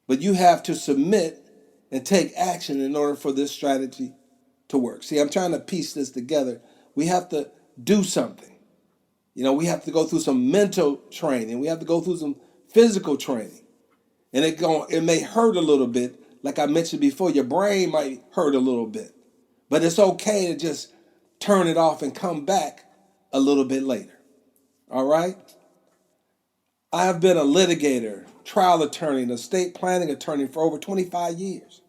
But you have to submit and take action in order for this strategy to work. See, I'm trying to piece this together. We have to do something. We have to go through some mental training. We have to go through some physical training. And it may hurt a little bit. Like I mentioned before, your brain might hurt a little bit. But it's okay to just turn it off and come back a little bit later. All right? I have been a litigator, trial attorney, and estate planning attorney for over 25 years.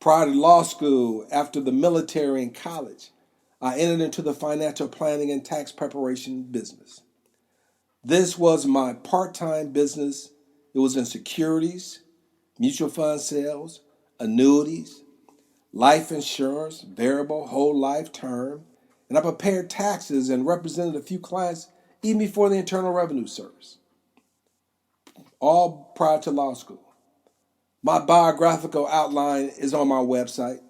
Prior to law school, after the military and college, I entered into the financial planning and tax preparation business. This was my part-time business. It was in securities, mutual fund sales, annuities, life insurance, variable, whole life, term, and I prepared taxes and represented a few clients even before the Internal Revenue Service, all prior to law school. My biographical outline is on my website,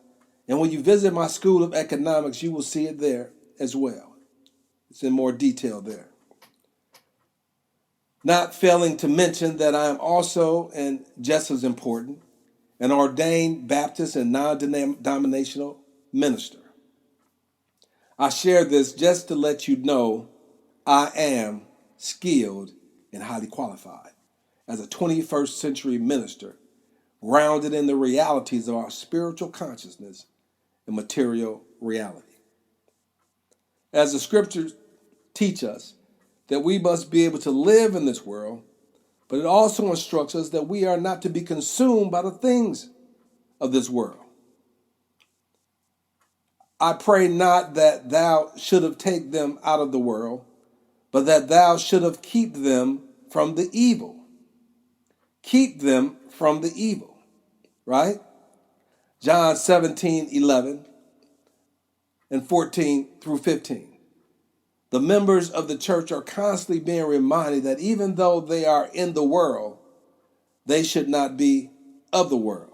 and when you visit my School of Economics, you will see it there as well. It's in more detail there. Not failing to mention that I am also, and just as important, an ordained Baptist and non-denominational minister. I share this just to let you know I am skilled and highly qualified as a 21st century minister, grounded in the realities of our spiritual consciousness and material reality. As the scriptures teach us that we must be able to live in this world, but it also instructs us that we are not to be consumed by the things of this world. I pray not that thou should have taken them out of the world, but that thou should have keep them from the evil. Keep them from the evil, right? John 17:11 and 14 through 15. The members of the church are constantly being reminded that even though they are in the world, they should not be of the world.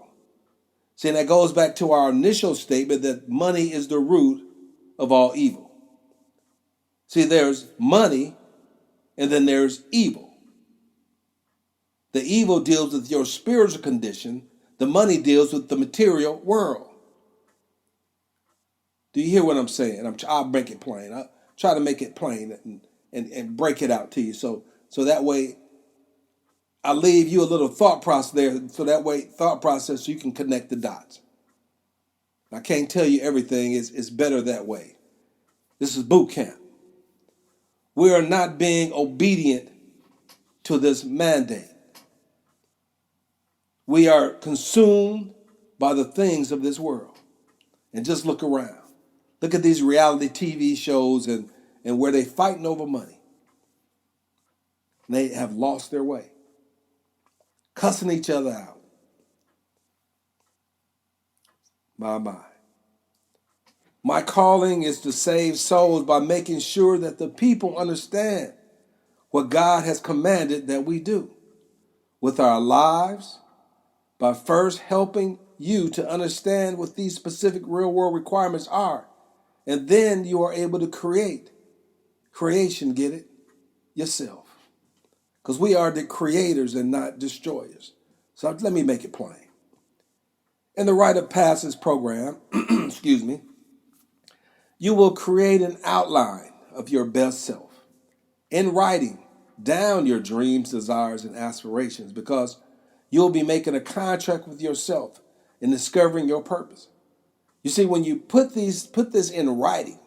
See, and that goes back to our initial statement that money is the root of all evil. See, there's money and then there's evil. The evil deals with your spiritual condition. The money deals with the material world. Do you hear what I'm saying? I'll make it plain. I'll try to make it plain and break it out to you. So that way I'll leave you a little thought process there. So that way thought process so you can connect the dots. I can't tell you everything. It's better that way. This is boot camp. We are not being obedient to this mandate. We are consumed by the things of this world. And just look around. Look at these reality TV shows and where they fighting over money. And they have lost their way. Cussing each other out. My. My calling is to save souls by making sure that the people understand what God has commanded that we do with our lives, by first helping you to understand what these specific real world requirements are. And then you are able to creation, get it, yourself. Because we are the creators and not destroyers. So let me make it plain. In the Rite of Passage program, excuse me, you will create an outline of your best self. In writing down your dreams, desires, and aspirations, because you'll be making a contract with yourself and discovering your purpose. You see, when you put this in writing,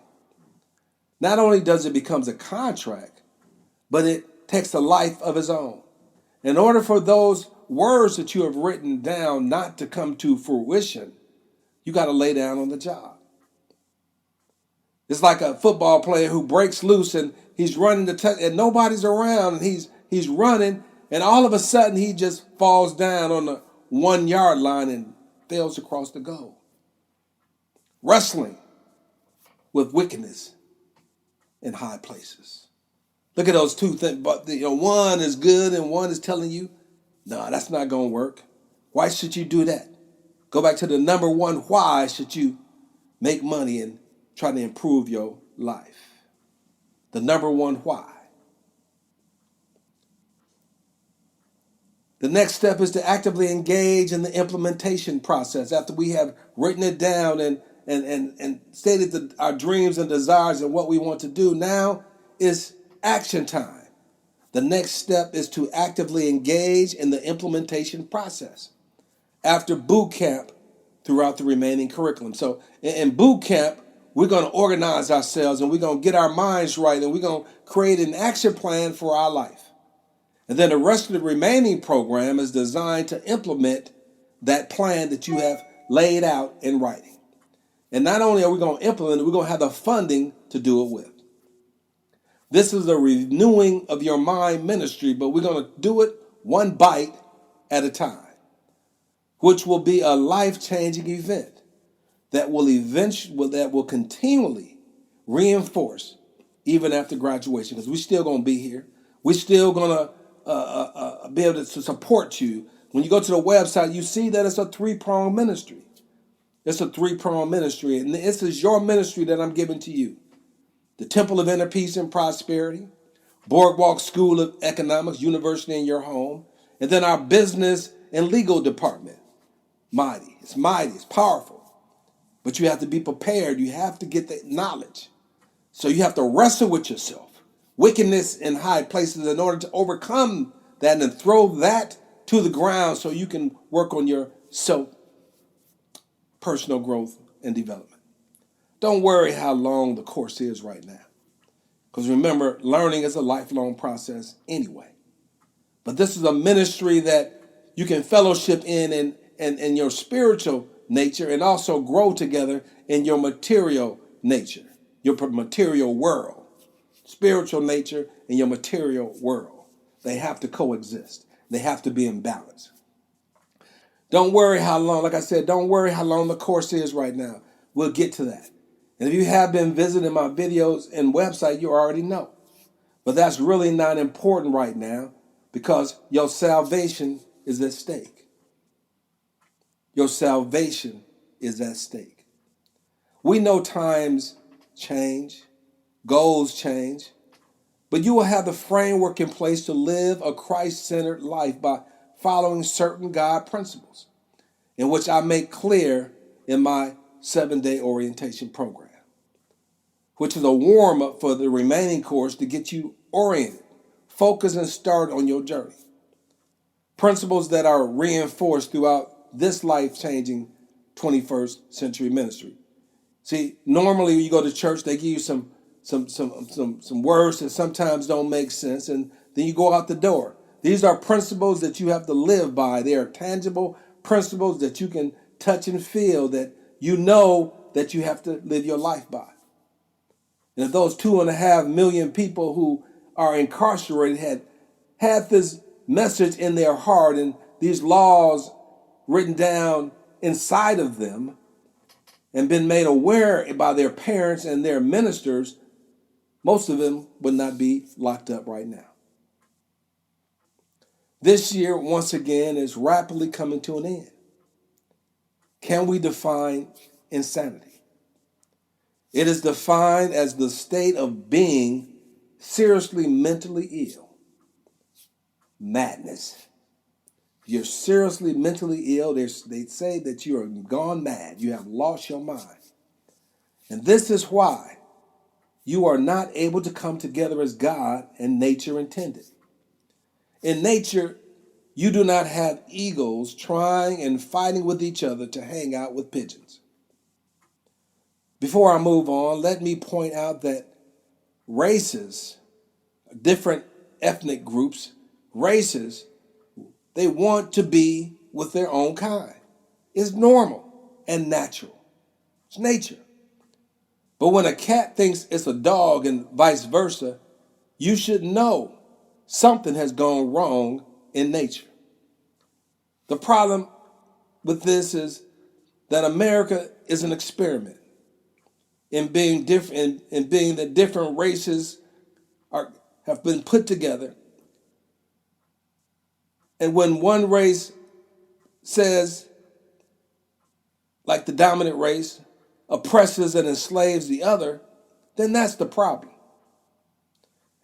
not only does it become a contract, but it takes a life of its own. In order for those words that you have written down not to come to fruition, you got to lay down on the job. It's like a football player who breaks loose and he's running and nobody's around and he's running, and all of a sudden he just falls down on the 1 yard line and fails across the goal. Wrestling with wickedness in high places. Look at those two things, but one is good and one is telling you, no, that's not going to work. Why should you do that? Go back to the number one, why should you make money and try to improve your life? The number one why. The next step is to actively engage in the implementation process after we have written it down and stated our dreams and desires and what we want to do. Now is action time. The next step is to actively engage in the implementation process after boot camp throughout the remaining curriculum. So in boot camp, we're going to organize ourselves and we're going to get our minds right and we're going to create an action plan for our life. And then the rest of the remaining program is designed to implement that plan that you have laid out in writing. And not only are we going to implement it, we're going to have the funding to do it with. This is a renewing of your mind ministry, but we're going to do it one bite at a time, which will be a life-changing event that will continually reinforce even after graduation, because we're still going to be here. We're still going to be able to support you. When you go to the website, you see that it's a three-pronged ministry. It's a three-pronged ministry, and this is your ministry that I'm giving to you. The Temple of Inner Peace and Prosperity, Boardwalk School of Economics, University in your home, and then our business and legal department. Mighty, it's powerful, but you have to be prepared. You have to get the knowledge. So you have to wrestle with yourself. Wickedness in high places in order to overcome that and then throw that to the ground so you can work on your personal growth and development. Don't worry how long the course is right now. Because remember, learning is a lifelong process anyway. But this is a ministry that you can fellowship in your spiritual nature and also grow together in your material nature, your material world. Spiritual nature and your material world. They have to coexist. They have to be in balance. Don't worry how long, like I said, don't worry how long the course is right now. We'll get to that. And if you have been visiting my videos and website, you already know. But that's really not important right now because your salvation is at stake. Your salvation is at stake. We know times change, goals change, but you will have the framework in place to live a Christ-centered life by following certain God principles, in which I make clear in my 7-day orientation program, which is a warm-up for the remaining course to get you oriented, focused, and started on your journey. Principles that are reinforced throughout this life-changing 21st century ministry. See, normally when you go to church, they give you some words that sometimes don't make sense, and then you go out the door. These are principles that you have to live by. They are tangible principles that you can touch and feel, that you know that you have to live your life by. And if those 2.5 million people who are incarcerated had this message in their heart and these laws written down inside of them and been made aware by their parents and their ministers, most of them would not be locked up right now. This year, once again, is rapidly coming to an end. Can we define insanity? It is defined as the state of being seriously mentally ill. Madness. You're seriously mentally ill. They say that you are gone mad. You have lost your mind. And this is why you are not able to come together as God and nature intended. In nature, you do not have eagles trying and fighting with each other to hang out with pigeons. Before I move on, let me point out that races, different ethnic groups, races, they want to be with their own kind. It's normal and natural. It's nature. But when a cat thinks it's a dog and vice versa, you should know something has gone wrong in nature. The problem with this is that America is an experiment in being different, in being that different races have been put together. And when one race says, like the dominant race, oppresses and enslaves the other, then that's the problem.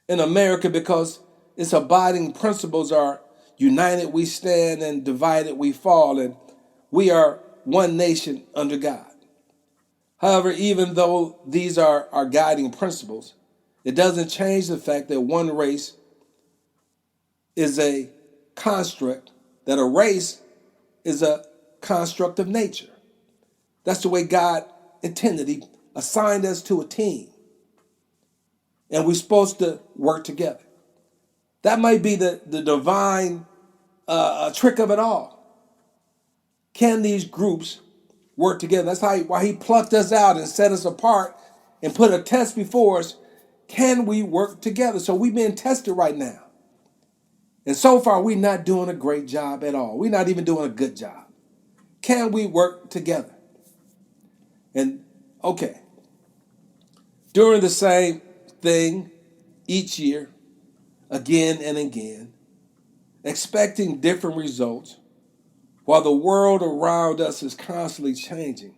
In America, because its abiding principles are united we stand and divided we fall, and we are one nation under God. However, even though these are our guiding principles, it doesn't change the fact that one race is a construct, that a race is a construct of nature. That's the way God intended. He assigned us to a team, and we're supposed to work together. That might be the divine trick of it all. Can these groups work together? That's why he plucked us out and set us apart and put a test before us. Can we work together? So we're being tested right now. And so far, we're not doing a great job at all. We're not even doing a good job. Can we work together? And okay, doing the same thing each year, again and again, expecting different results, while the world around us is constantly changing,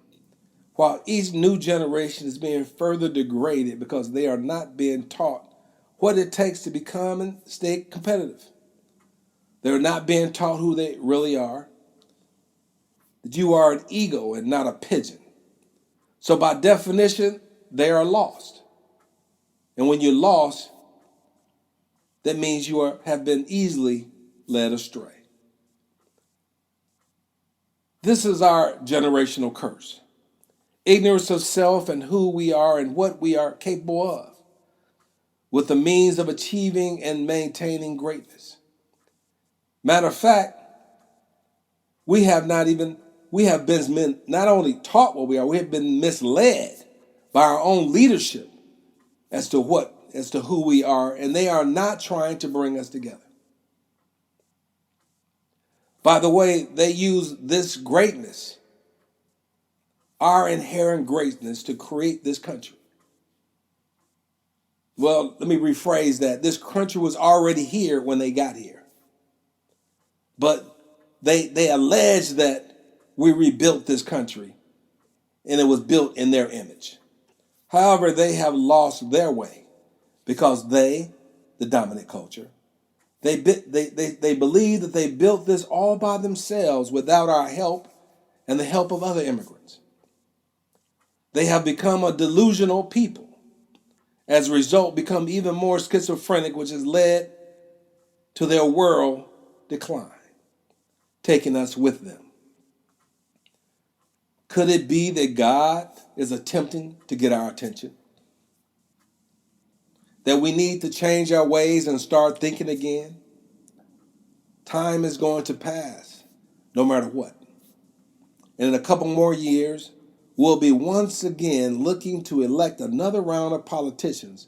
while each new generation is being further degraded because they are not being taught what it takes to become and stay competitive. They're not being taught who they really are, that you are an eagle and not a pigeon. So by definition, they are lost. And when you're lost, that means you have been easily led astray. This is our generational curse. Ignorance of self and who we are and what we are capable of, with the means of achieving and maintaining greatness. Matter of fact, we have been not only taught what we are, we have been misled by our own leadership as to who we are, and they are not trying to bring us together. By the way, they use this greatness, our inherent greatness, to create this country. Well, let me rephrase that. This country was already here when they got here. But they allege that we rebuilt this country and it was built in their image. However, they have lost their way because they, the dominant culture, they believe that they built this all by themselves without our help and the help of other immigrants. They have become a delusional people. As a result, become even more schizophrenic, which has led to their world decline, taking us with them. Could it be that God is attempting to get our attention? That we need to change our ways and start thinking again? Time is going to pass, no matter what. And in a couple more years, we'll be once again looking to elect another round of politicians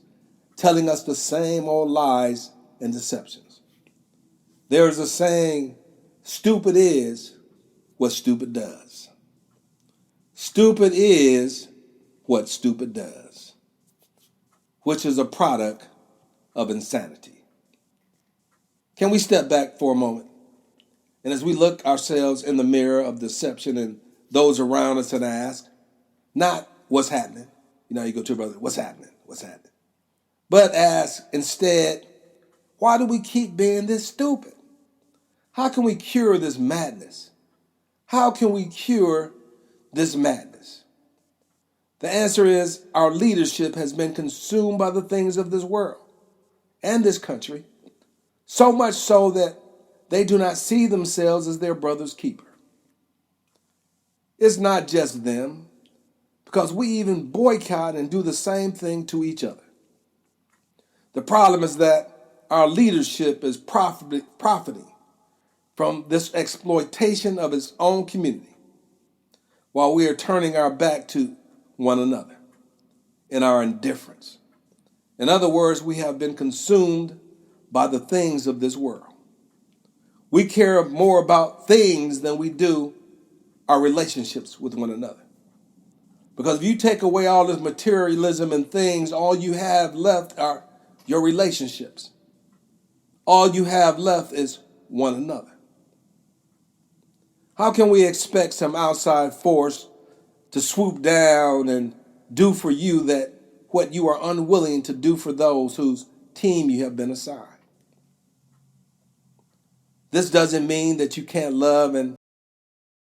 telling us the same old lies and deceptions. There's a saying, stupid is what stupid does. Stupid is what stupid does, which is a product of insanity. Can we step back for a moment? And as we look ourselves in the mirror of deception and those around us and ask, not what's happening. You know, you go to a brother, what's happening? What's happening? But ask instead, why do we keep being this stupid? How can we cure this madness? How can we cure this madness? The answer is our leadership has been consumed by the things of this world and this country, so much so that they do not see themselves as their brother's keeper. It's not just them, because we even boycott and do the same thing to each other. The problem is that our leadership is profiting from this exploitation of its own community, while we are turning our back to one another in our indifference. In other words, we have been consumed by the things of this world. We care more about things than we do our relationships with one another. Because if you take away all this materialism and things, all you have left are your relationships. All you have left is one another. How can we expect some outside force to swoop down and do for you that what you are unwilling to do for those whose team you have been assigned? This doesn't mean that you can't love and